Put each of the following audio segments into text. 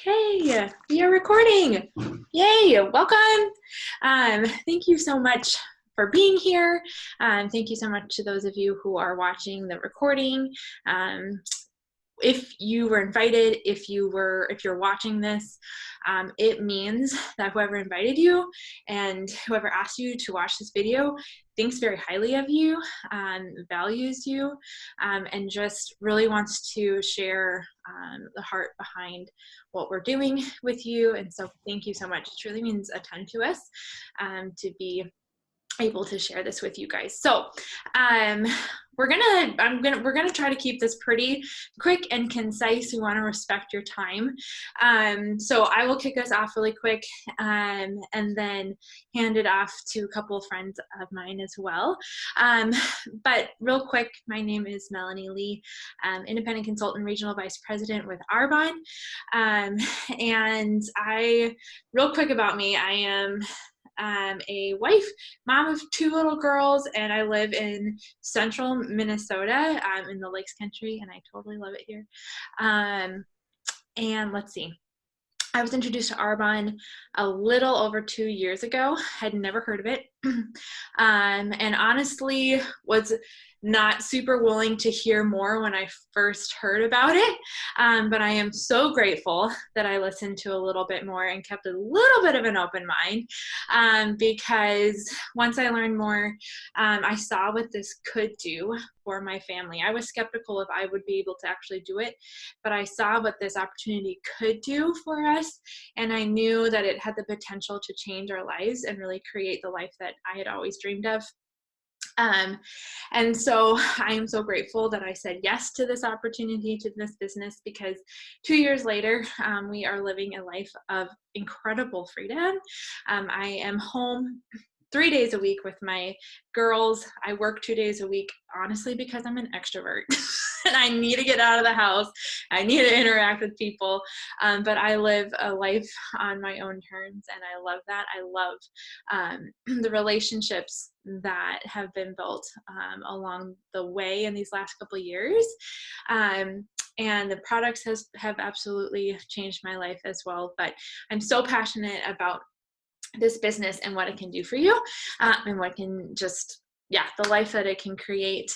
Okay, we are recording. Yay, welcome. Thank you so much for being here. Thank you so much to those of you who are watching the recording. If you were invited, if you're watching this, it means that whoever invited you and whoever asked you to watch this video thinks very highly of you, values you, and just really wants to share the heart behind what we're doing with you. And so thank you so much. It truly means a ton to us to be able to share this with you guys. So we're gonna try to keep this pretty quick and concise. We want to respect your time. So I will kick us off really quick and then hand it off to a couple of friends of mine as well. But real quick, my name is Melanie Lee, independent consultant, regional vice president with Arbonne. And real quick about me, I am a wife, mom of 2 little girls, and I live in central Minnesota, in the Lakes Country, and I totally love it here. And let's see. I was introduced to Arbonne a little over 2 years ago. Had never heard of it, and honestly was not super willing to hear more when I first heard about it, but I am so grateful that I listened to a little bit more and kept a little bit of an open mind, because once I learned more, I saw what this could do for my family. I was skeptical if I would be able to actually do it, but I saw what this opportunity could do for us, and I knew that it had the potential to change our lives and really create the life that I had always dreamed of. And so I am so grateful that I said yes to this opportunity, to this business, because 2 years later, we are living a life of incredible freedom. I am home 3 days a week with my girls. I work 2 days a week, honestly, because I'm an extrovert and I need to get out of the house. I need to interact with people, but I live a life on my own terms, and I love that. I love the relationships that have been built along the way in these last couple of years. And the products have absolutely changed my life as well. But I'm so passionate about this business and what it can do for you, and what can just, the life that it can create.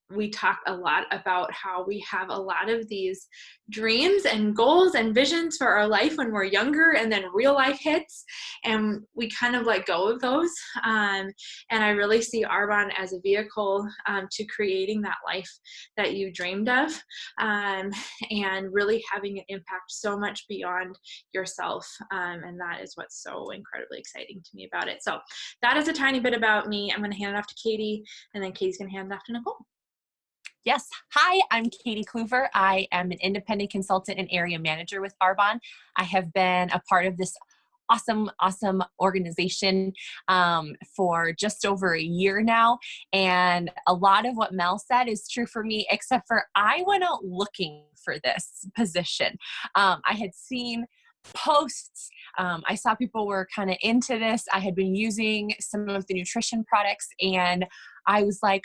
We talk a lot about how we have a lot of these dreams and goals and visions for our life when we're younger, and then real life hits and we kind of let go of those. And I really see Arbonne as a vehicle to creating that life that you dreamed of, and really having an impact so much beyond yourself. And that is what's so incredibly exciting to me about it. So that is a tiny bit about me. I'm going to hand it off to Kaitie, and then Kaitie's going to hand it off to Nicole. Yes. Hi, I'm Kaitie Kluver. I am an independent consultant and area manager with Arbonne. I have been a part of this awesome organization for just over a year now. And a lot of what Mel said is true for me, except for I went out looking for this position. I had seen posts. I saw people were kind of into this. I had been using some of the nutrition products, and I was like,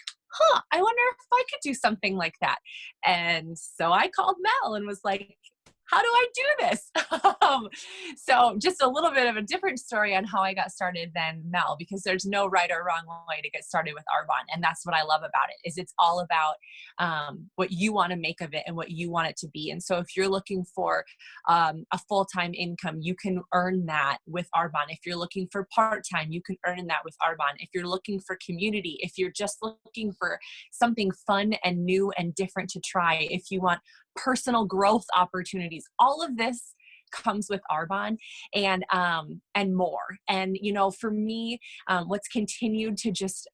I wonder if I could do something like that. And so I called Mel and was like, how do I do this? So just a little bit of a different story on how I got started than Mel, because there's no right or wrong way to get started with Arbonne. And that's what I love about it, is it's all about what you want to make of it and what you want it to be. And so if you're looking for a full-time income, you can earn that with Arbonne. If you're looking for part-time, you can earn that with Arbonne. If you're looking for community, if you're just looking for something fun and new and different to try, if you want personal growth opportunities, all of this comes with Arbonne, and more. And, for me, what's continued to just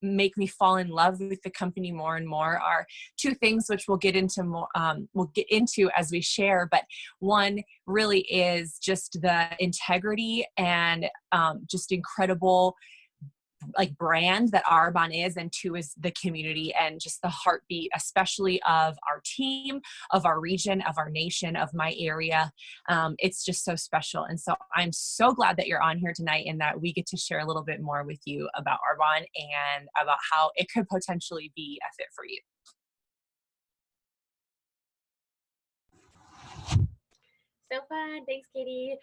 make me fall in love with the company more and more are 2 things, which we'll get into as we share. But one really is just the integrity and just incredible brand that Arbonne is, and 2 is the community and just the heartbeat, especially of our team, of our region, of our nation, of my area. It's just so special. And so I'm so glad that you're on here tonight and that we get to share a little bit more with you about Arbonne and about how it could potentially be a fit for you. So fun. Thanks, Kaitie.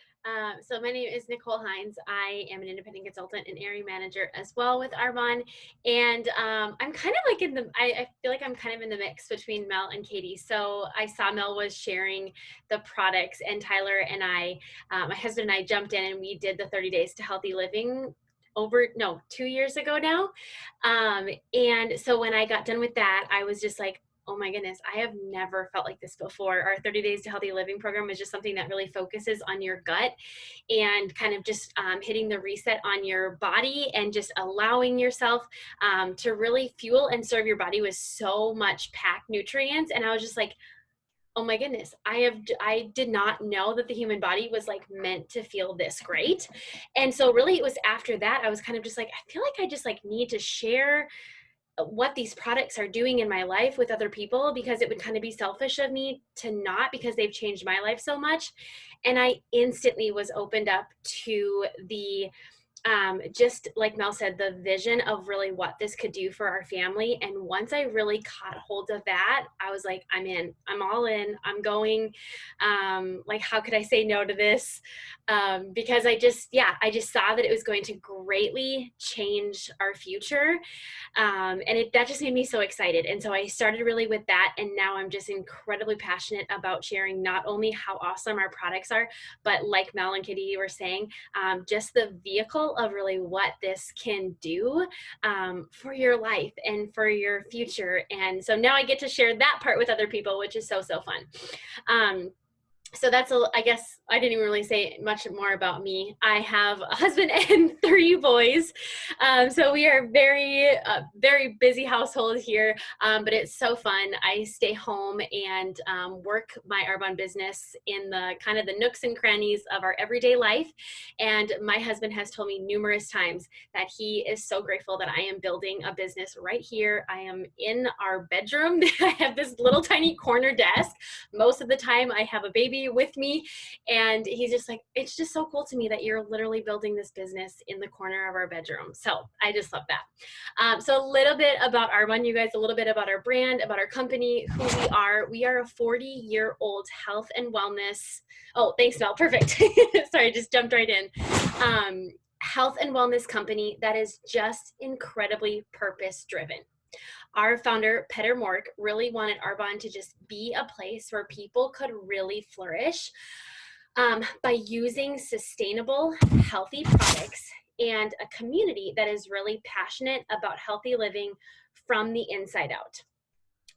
So my name is Nicole Heins. I am an independent consultant and area manager as well with Arbonne. And I'm kind of like I feel like I'm kind of in the mix between Mel and Kaitie. So I saw Mel was sharing the products, and Tyler and I, my husband and I jumped in and we did the 30 days to healthy living 2 years ago now. And so when I got done with that, I was just like, oh my goodness, I have never felt like this before. Our 30 Days to Healthy Living program is just something that really focuses on your gut and kind of just hitting the reset on your body and just allowing yourself to really fuel and serve your body with so much packed nutrients. And I was just like, oh my goodness, I did not know that the human body was like meant to feel this great. And so really it was after that, I was kind of just like, I feel like I just like need to share what these products are doing in my life with other people, because it would kind of be selfish of me to not, because they've changed my life so much. And I instantly was opened up to the just like Mel said, the vision of really what this could do for our family. And once I really caught hold of that, I was like, I'm in, I'm all in, I'm going. Like, how could I say no to this? Because I just saw that it was going to greatly change our future. And that just made me so excited. And so I started really with that. And now I'm just incredibly passionate about sharing not only how awesome our products are, but like Mel and Kaitie were saying, just the vehicle of really what this can do for your life and for your future. And so now I get to share that part with other people, which is so, so fun. So I guess I didn't even really say much more about me. I have a husband and 3 boys. So we are very busy household here, but it's so fun. I stay home and work my Arbonne business in the kind of the nooks and crannies of our everyday life. And my husband has told me numerous times that he is so grateful that I am building a business right here. I am in our bedroom. I have this little tiny corner desk. Most of the time I have a baby with me, and he's just like, it's just so cool to me that you're literally building this business in the corner of our bedroom. So I just love that. So a little bit about Arbonne, you guys, a little bit about our brand, about our company, who we are. We are a 40-year-old health and wellness. Oh, thanks, Mel. Perfect. Sorry, just jumped right in. Health and wellness company that is just incredibly purpose driven. Our founder, Peter Mork, really wanted Arbonne to just be a place where people could really flourish by using sustainable, healthy products and a community that is really passionate about healthy living from the inside out.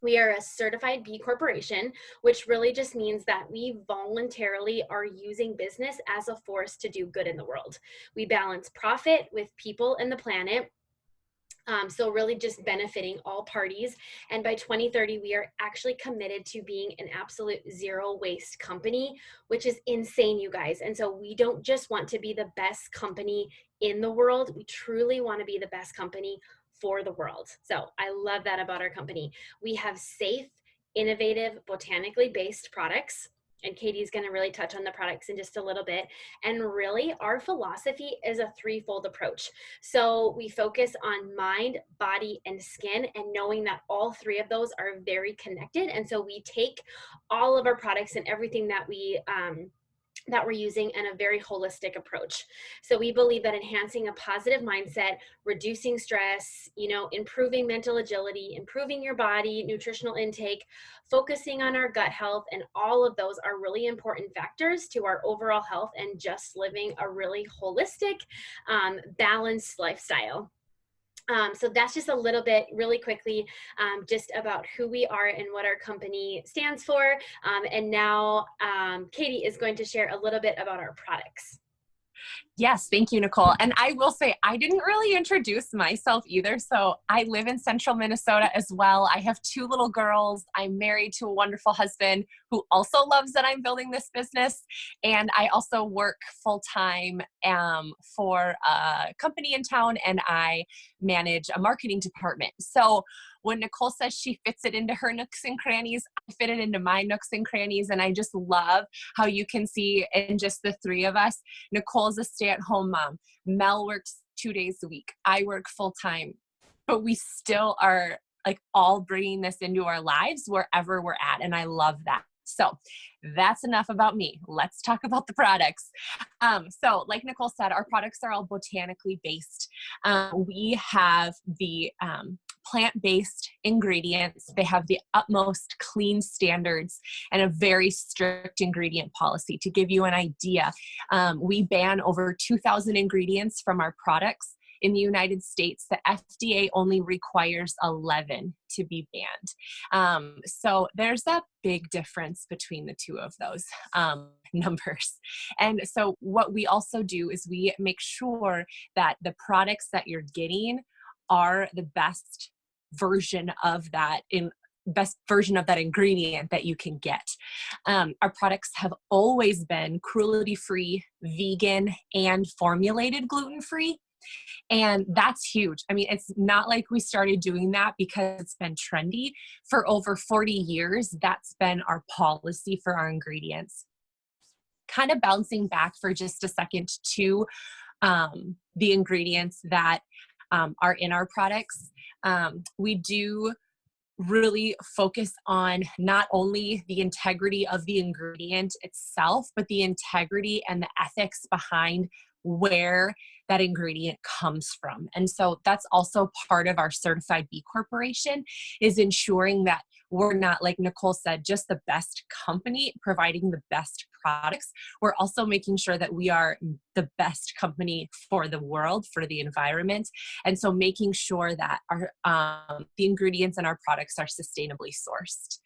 We are a certified B Corporation, which really just means that we voluntarily are using business as a force to do good in the world. We balance profit with people and the planet. So really just benefiting all parties. And by 2030, we are actually committed to being an absolute zero waste company, which is insane, you guys. And so we don't just want to be the best company in the world. We truly want to be the best company for the world. So I love that about our company. We have safe, innovative, botanically based products. And Kaitie's going to really touch on the products in just a little bit. And really, our philosophy is a threefold approach. So we focus on mind, body, and skin, and knowing that all 3 of those are very connected. And so we take all of our products and everything that we're using in a very holistic approach. So we believe that enhancing a positive mindset, reducing stress, improving mental agility, improving your body, nutritional intake, focusing on our gut health, and all of those are really important factors to our overall health and just living a really holistic, balanced lifestyle. So that's just a little bit really quickly just about who we are and what our company stands for. And now Kaitie is going to share a little bit about our products. Yes, thank you, Nicole. And I will say, I didn't really introduce myself either. So I live in central Minnesota as well. I have 2 little girls. I'm married to a wonderful husband who also loves that I'm building this business. And I also work full-time for a company in town, and I manage a marketing department. So when Nicole says she fits it into her nooks and crannies, I fit it into my nooks and crannies. And I just love how you can see in just the 3 of us, Nicole's a stay-at-home mom. Mel works 2 days a week. I work full-time, but we still are like all bringing this into our lives wherever we're at. And I love that. So that's enough about me. Let's talk about the products. So like Nicole said, our products are all botanically based. We have the plant-based ingredients. They have the utmost clean standards and a very strict ingredient policy. To give you an idea, we ban over 2,000 ingredients from our products. In the United States, the FDA only requires 11 to be banned. So there's a big difference between the two of those numbers. And so what we also do is we make sure that the products that you're getting are the best version of that ingredient that you can get. Our products have always been cruelty-free, vegan, and formulated gluten-free. And that's huge. I mean, it's not like we started doing that because it's been trendy. For over 40 years, that's been our policy for our ingredients. Kind of bouncing back for just a second to the ingredients that are in our products. We do really focus on not only the integrity of the ingredient itself, but the integrity and the ethics behind where that ingredient comes from. And so that's also part of our certified B Corporation, is ensuring that we're not, like Nicole said, just the best company providing the best products. We're also making sure that we are the best company for the world, for the environment. And so making sure that our the ingredients in our products are sustainably sourced.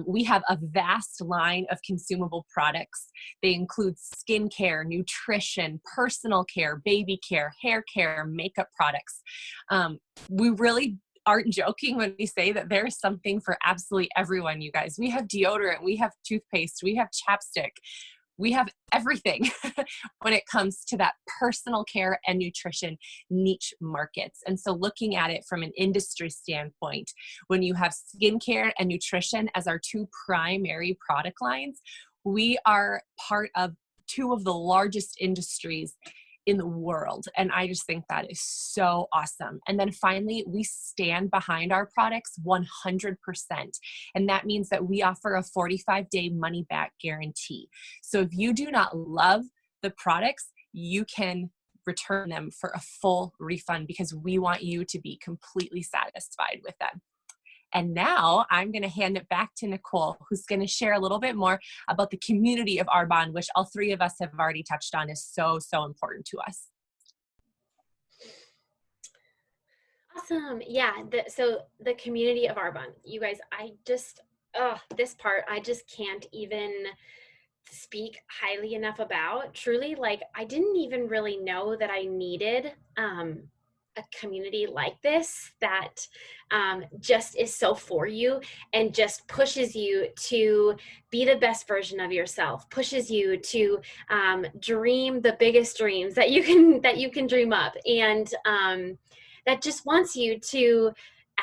We have a vast line of consumable products. They include skincare, nutrition, personal care, baby care, hair care, makeup products. We really aren't joking when we say that there's something for absolutely everyone, you guys. We have deodorant, we have toothpaste, we have chapstick, we have everything when it comes to that personal care and nutrition niche markets. And so looking at it from an industry standpoint, when you have skincare and nutrition as our two primary product lines, we are part of two of the largest industries in the world. And I just think that is so awesome. And then finally, we stand behind our products 100%. And that means that we offer a 45-day money back guarantee. So if you do not love the products, you can return them for a full refund, because we want you to be completely satisfied with them. And now I'm going to hand it back to Nicole, who's going to share a little bit more about the community of Arbonne, which all three of us have already touched on is so, so important to us. Awesome. Yeah. So the community of Arbonne, you guys, this part, I just can't even speak highly enough about. Truly, like, I didn't even really know that I needed a community like this that just is so for you and just pushes you to be the best version of yourself, pushes you to dream the biggest dreams that you can dream up, and that just wants you to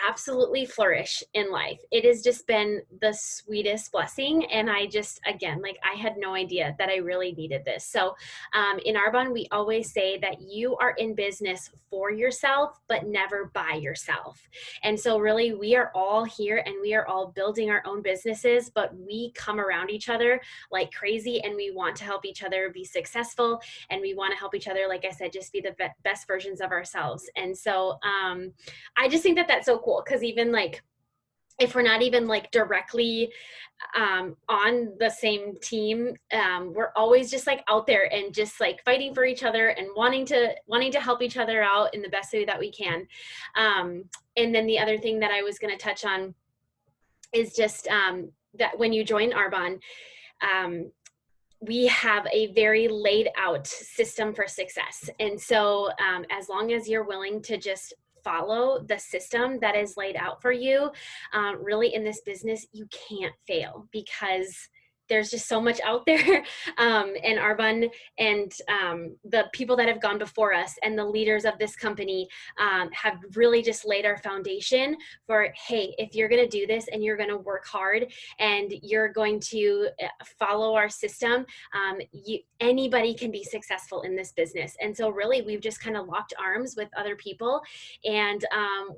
absolutely flourish in life. It has just been the sweetest blessing. And I just, again, like, I had no idea that I really needed this. So in Arbonne, we always say that you are in business for yourself, but never by yourself. And so really, we are all here and we are all building our own businesses, but we come around each other like crazy, and we want to help each other be successful. And we want to help each other, like I said, just be the best versions of ourselves. And so I just think that that's so cool, because even like, if we're not even like directly on the same team, we're always just like out there and just like fighting for each other and wanting to help each other out in the best way that we can. And then the other thing that I was going to touch on is just that when you join Arbonne, we have a very laid out system for success. And so as long as you're willing to just follow the system that is laid out for you, really in this business, you can't fail, because there's just so much out there in Arbonne, and the people that have gone before us and the leaders of this company have really just laid our foundation for, hey, if you're going to do this and you're going to work hard and you're going to follow our system, anybody can be successful in this business. And so really, we've just kind of locked arms with other people, and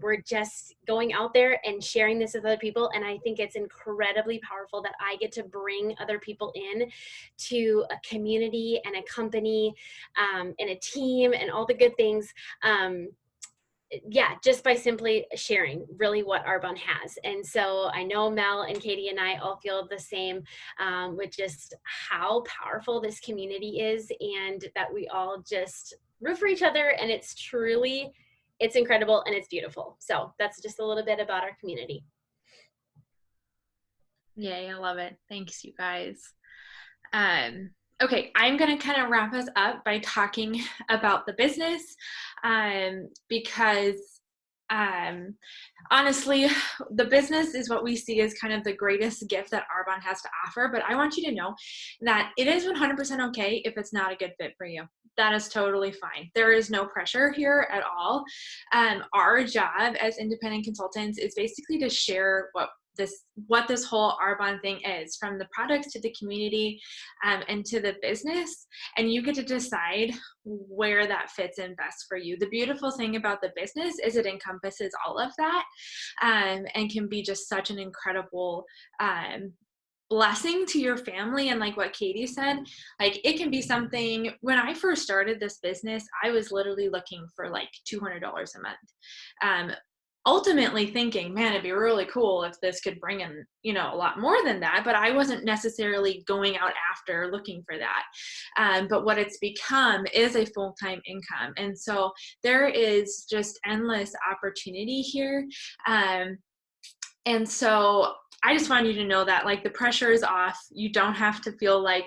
we're just going out there and sharing this with other people. And I think it's incredibly powerful that I get to bring other people in to a community and a company and a team and all the good things. Yeah, just by simply sharing really what Arbonne has. And so I know Mel and Kaitie and I all feel the same with just how powerful this community is, and that we all just root for each other. And it's truly, it's incredible and it's beautiful. So that's just a little bit about our community. Yay, I love it. Thanks, you guys. Okay, I'm going to kind of wrap us up by talking about the business because honestly, the business is what we see as kind of the greatest gift that Arbonne has to offer. But I want you to know that it is 100% okay if it's not a good fit for you. That is totally fine. There is no pressure here at all. Our job as independent consultants is basically to share what this whole Arbonne thing is, from the products to the community and to the business, and you get to decide where that fits in best for you. The beautiful thing about the business is it encompasses all of that and can be just such an incredible blessing to your family. And like what Kaitie said, like it can be something. When I first started this business, I was literally looking for like $200 a month. Ultimately thinking, man, it'd be really cool if this could bring in, a lot more than that, but I wasn't necessarily going out after looking for that. But what it's become is a full-time income. And so there is just endless opportunity here. And so I just want you to know that like the pressure is off. You don't have to feel like,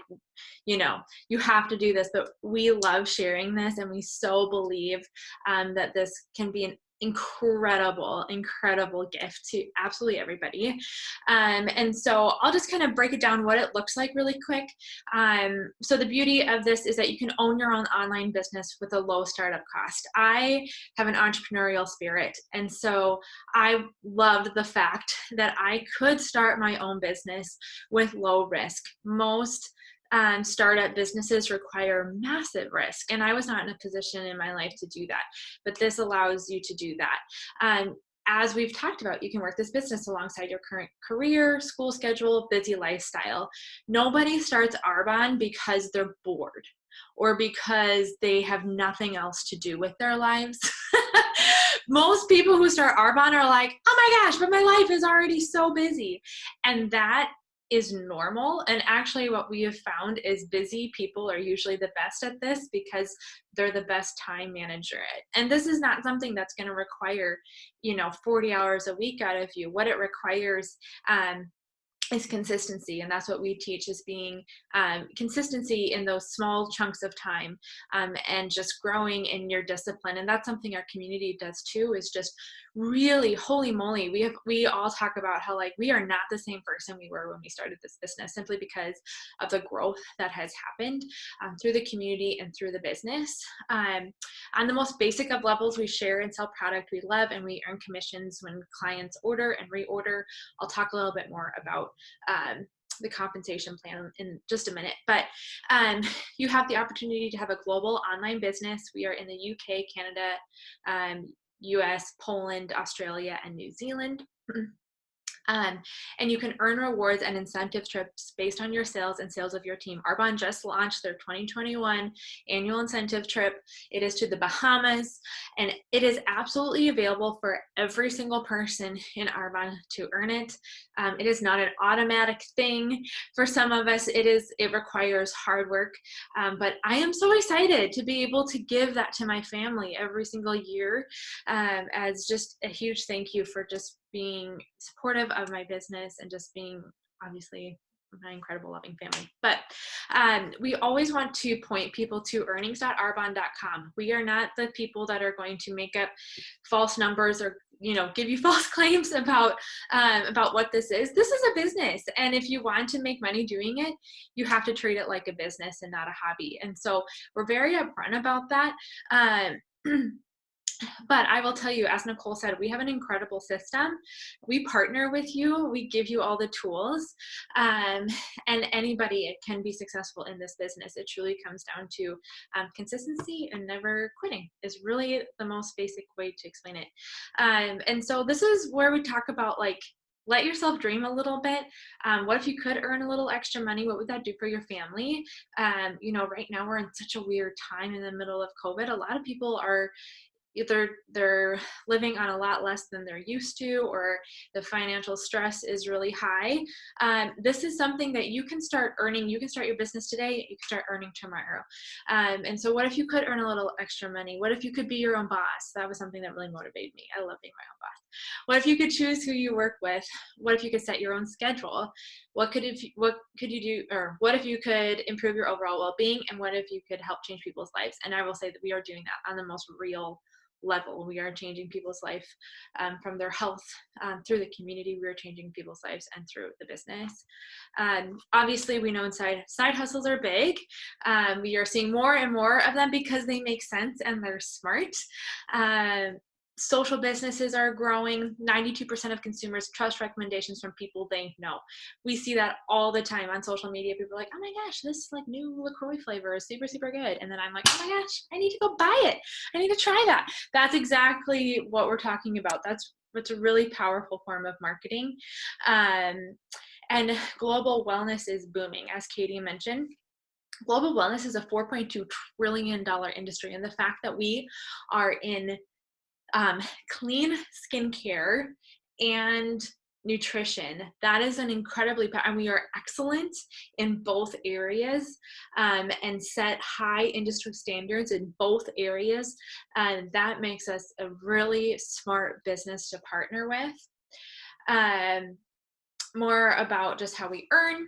you have to do this, but we love sharing this, and we so believe that this can be an incredible gift to absolutely everybody. And so I'll just kind of break it down what it looks like really quick. So the beauty of this is that you can own your own online business with a low startup cost. I have an entrepreneurial spirit, and so I loved the fact that I could start my own business with low risk. Most startup businesses require massive risk, and I was not in a position in my life to do that, but this allows you to do that. As we've talked about, you can work this business alongside your current career, school schedule, busy lifestyle. Nobody starts Arbonne because they're bored or because they have nothing else to do with their lives. Most people who start Arbonne are like, oh my gosh, but my life is already so busy. And that is normal. And actually what we have found is busy people are usually the best at this because they're the best time manager at. And this is not something that's going to require, 40 hours a week out of you. What it requires is consistency. And that's what we teach, is being consistency in those small chunks of time and just growing in your discipline. And that's something our community does too, is just really, holy moly, we all talk about how like we are not the same person we were when we started this business, simply because of the growth that has happened through the community and through the business. On the most basic of levels, we share and sell product we love, and we earn commissions when clients order and reorder. I'll talk a little bit more about the compensation plan in just a minute, but you have the opportunity to have a global online business. We are in the UK, Canada, US, Poland, Australia, and New Zealand. And you can earn rewards and incentive trips based on your sales and sales of your team. Arbonne just launched their 2021 annual incentive trip. It is to the Bahamas, and it is absolutely available for every single person in Arbonne to earn it. It is not an automatic thing. For some of us, it requires hard work, but I am so excited to be able to give that to my family every single year as just a huge thank you for just being supportive of my business and just being obviously my incredible loving family. But we always want to point people to earnings.arbonne.com. We are not the people that are going to make up false numbers or give you false claims about what this is. This is a business, and if you want to make money doing it, you have to treat it like a business and not a hobby. And so we're very upfront about that. But I will tell you, as Nicole said, we have an incredible system. We partner with you. We give you all the tools, and anybody can be successful in this business. It truly comes down to consistency and never quitting is really the most basic way to explain it. And so this is where we talk about like let yourself dream a little bit. What if you could earn a little extra money? What would that do for your family? Right now we're in such a weird time in the middle of COVID. A lot of people are either they're living on a lot less than they're used to, or the financial stress is really high. This is something that you can start earning. You can start your business today. You can start earning tomorrow. And so what if you could earn a little extra money? What if you could be your own boss? That was something that really motivated me. I love being my own boss. What if you could choose who you work with? What if you could set your own schedule? What could you do, or what if you could improve your overall well-being? And what if you could help change people's lives? And I will say that we are doing that on the most real level. We are changing people's life from their health through the community. We are changing people's lives and through the business. Obviously, we know side hustles are big. We are seeing more and more of them because they make sense and they're smart. Social businesses are growing. 92% of consumers trust recommendations from people they know. We see that all the time on social media. People are like, oh my gosh, this like new LaCroix flavor is super, super good. And then I'm like, oh my gosh, I need to go buy it. I need to try that. That's exactly what we're talking about. That's a really powerful form of marketing. And global wellness is booming, as Kaitie mentioned. Global wellness is a $4.2 trillion industry. And the fact that we are in clean skincare and nutrition, that is an incredibly, and we are excellent in both areas, and set high industry standards in both areas. And that makes us a really smart business to partner with. More about just how we earn.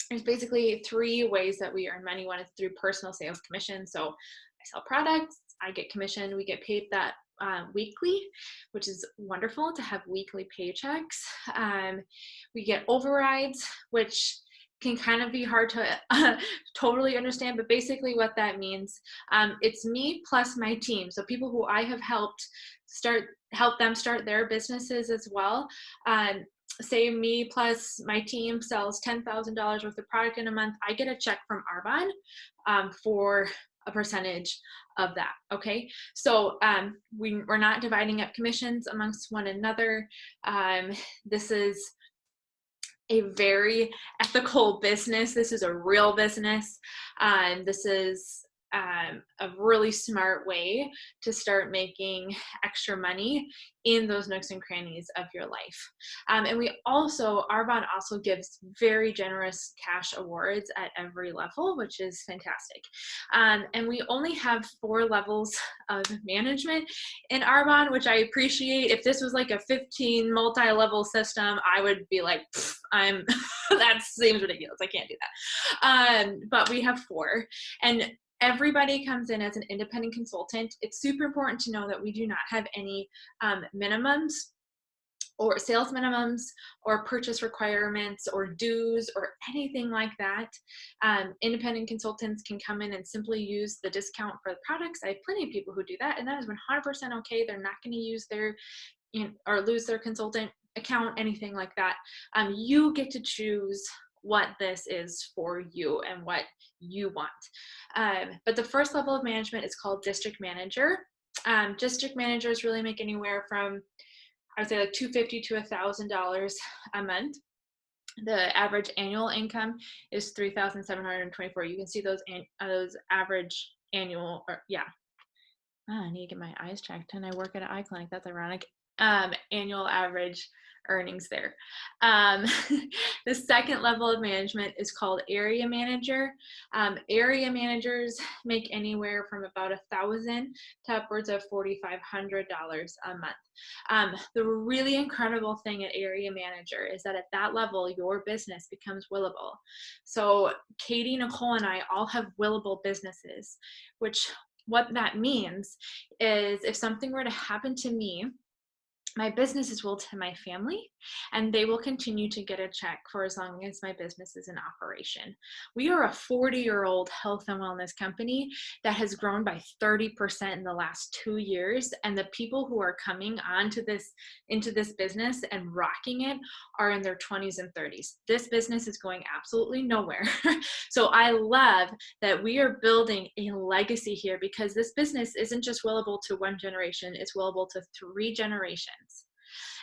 There's basically 3 ways that we earn money. One is through personal sales commission. So I sell products, I get commission, we get paid that weekly, which is wonderful to have weekly paychecks. We get overrides, which can kind of be hard to totally understand, but basically what that means, it's me plus my team. So people who I have helped help them start their businesses as well. Say me plus my team sells $10,000 worth of product in a month, I get a check from Arbonne for a percentage of that. Okay, so we're not dividing up commissions amongst one another. This is a very ethical business. This is a real business. This is a really smart way to start making extra money in those nooks and crannies of your life. And Arbonne also gives very generous cash awards at every level, which is fantastic. And we only have 4 levels of management in Arbonne, which I appreciate. If this was like a 15 multi-level system, I would be like, that seems ridiculous. I can't do that. But we have 4. And everybody comes in as an independent consultant. It's super important to know that we do not have any minimums or sales minimums or purchase requirements or dues or anything like that. Independent consultants can come in and simply use the discount for the products. I have plenty of people who do that, and that is 100% okay. They're not going to use their or lose their consultant account, anything like that. You get to choose what this is for you and what you want. But the first level of management is called district manager. District managers really make anywhere from, I would say, like $250 to $1,000 a month. The average annual income is $3,724. You can see those average annual, I need to get my eyes checked, and I work at an eye clinic. That's ironic. Annual average earnings there. The second level of management is called area manager. Area managers make anywhere from about $1,000 to upwards of $4,500 a month. The really incredible thing at area manager is that at that level, your business becomes willable. So Kaitie, Nicole, and I all have willable businesses, which what that means is if something were to happen to me, my business is willed to my family, and they will continue to get a check for as long as my business is in operation. We are a 40-year-old health and wellness company that has grown by 30% in the last 2 years, and the people who are coming into this business and rocking it are in their 20s and 30s. This business is going absolutely nowhere. So I love that we are building a legacy here, because this business isn't just willable to one generation, it's willable to 3 generations.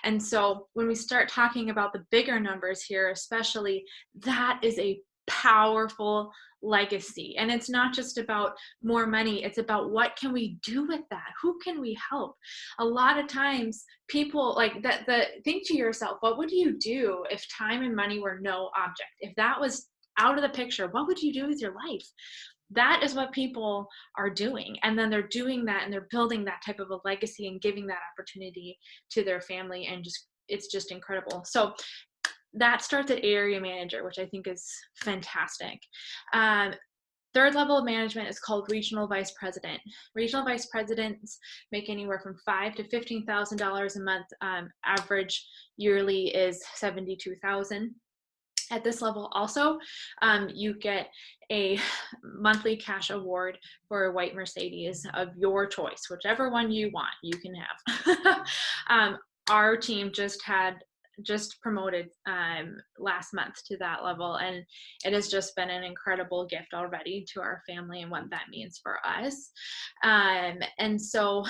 And so when we start talking about the bigger numbers here, especially, that is a powerful legacy. And it's not just about more money, it's about what can we do with that? Who can we help? A lot of times people like that, think to yourself, what would you do if time and money were no object? If that was out of the picture, what would you do with your life? That is what people are doing. And then they're doing that and they're building that type of a legacy and giving that opportunity to their family. And it's just incredible. So that starts at area manager, which I think is fantastic. Third level of management is called regional vice president. Regional vice presidents make anywhere from $5,000 to $15,000 a month. Average yearly is $72,000. At this level also, you get a monthly cash award for a white Mercedes of your choice. Whichever one you want, you can have. Our team just promoted last month to that level, and it has just been an incredible gift already to our family and what that means for us. And so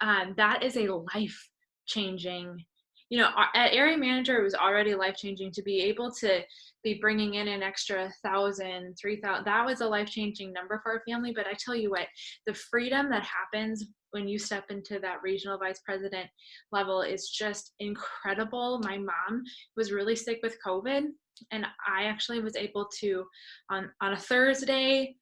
that is a life-changing, at area manager, it was already life-changing. To be able to be bringing in an extra 1,000, 3,000, that was a life-changing number for our family. But I tell you what, the freedom that happens when you step into that regional vice president level is just incredible. My mom was really sick with COVID, and I actually was able to, on a Thursday,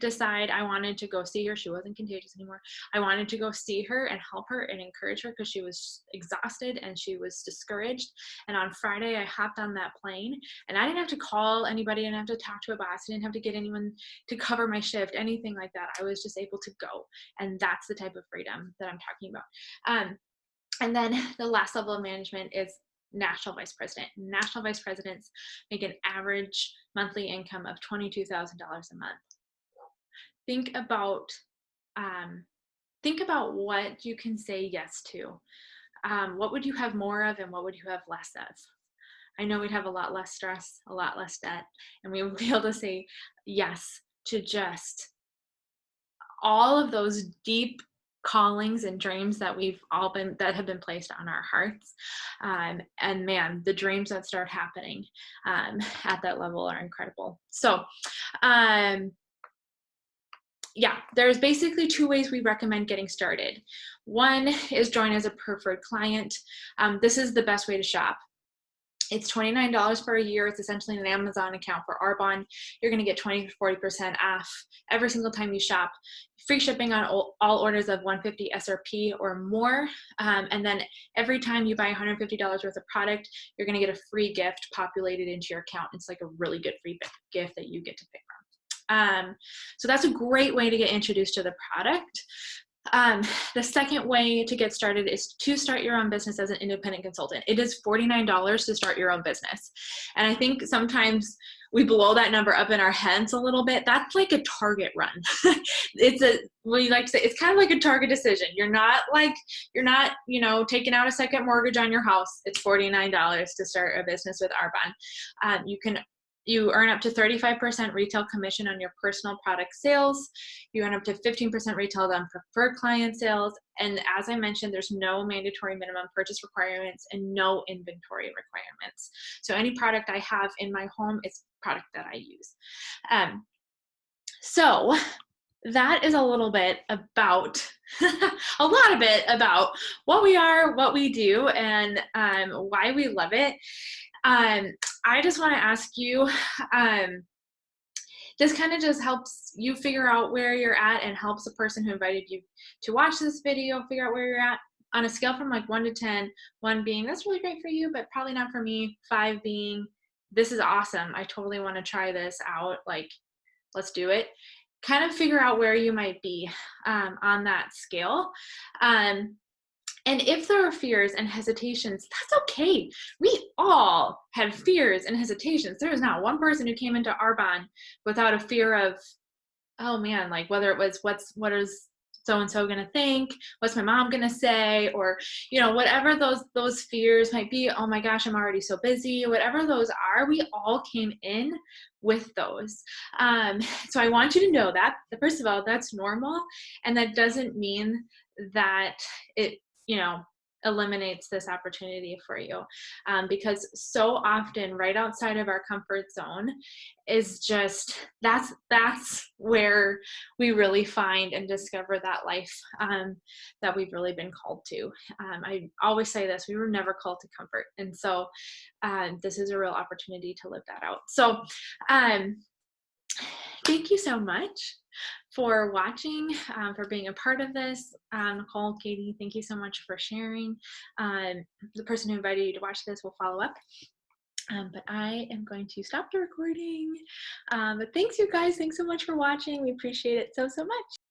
decide I wanted to go see her. She wasn't contagious anymore. I wanted to go see her and help her and encourage her because she was exhausted and she was discouraged. And on Friday, I hopped on that plane, and I didn't have to call anybody. I didn't have to talk to a boss. I didn't have to get anyone to cover my shift, anything like that. I was just able to go. And that's the type of freedom that I'm talking about. And then the last level of management is national vice president. National vice presidents make an average monthly income of $22,000 a month. Think about what you can say yes to. What would you have more of, and what would you have less of? I know we'd have a lot less stress, a lot less debt, and we would be able to say yes to just all of those deep callings and dreams that that have been placed on our hearts. And man, the dreams that start happening at that level are incredible. So yeah, there's basically two ways we recommend getting started. One is join as a preferred client. This is the best way to shop. It's $29 for a year. It's essentially an Amazon account for Arbonne. You're going to get 20 to 40% off every single time you shop. Free shipping on all orders of $150 SRP or more. And then every time you buy $150 worth of product, you're going to get a free gift populated into your account. It's like a really good free gift that you get to pick from. So that's a great way to get introduced to the product. The second way to get started is to start your own business as an independent consultant. It is $49 to start your own business. And I think sometimes we blow that number up in our heads a little bit. That's like a Target run. We like to say, it's kind of like a Target decision. You're not, taking out a second mortgage on your house. It's $49 to start a business with Arbonne. You earn up to 35% retail commission on your personal product sales. You earn up to 15% retail on preferred client sales. And as I mentioned, there's no mandatory minimum purchase requirements and no inventory requirements. So any product I have in my home is product that I use. So that is a little bit about, a lot of it about what we are, what we do, and why we love it. I just want to ask you, this kind of just helps you figure out where you're at and helps the person who invited you to watch this video figure out where you're at on a scale from like 1 to 10, 1 being that's really great for you, but probably not for me, 5 being this is awesome, I totally want to try this out, like let's do it. Kind of figure out where you might be on that scale. And if there are fears and hesitations, that's okay. We all had fears and hesitations. There was not one person who came into Arbonne without a fear of, oh man, like whether it was what is so-and-so going to think, what's my mom going to say, or, whatever those fears might be. Oh my gosh, I'm already so busy. Whatever those are, we all came in with those. So I want you to know that, first of all, that's normal. And that doesn't mean that it, eliminates this opportunity for you, because so often right outside of our comfort zone is just that's where we really find and discover that life that we've really been called to. I always say this: we were never called to comfort, and so this is a real opportunity to live that out. So thank you so much for watching, for being a part of this. Nicole, Kaitie, thank you so much for sharing. The person who invited you to watch this will follow up. But I am going to stop the recording. But thanks, you guys. Thanks so much for watching. We appreciate it so much.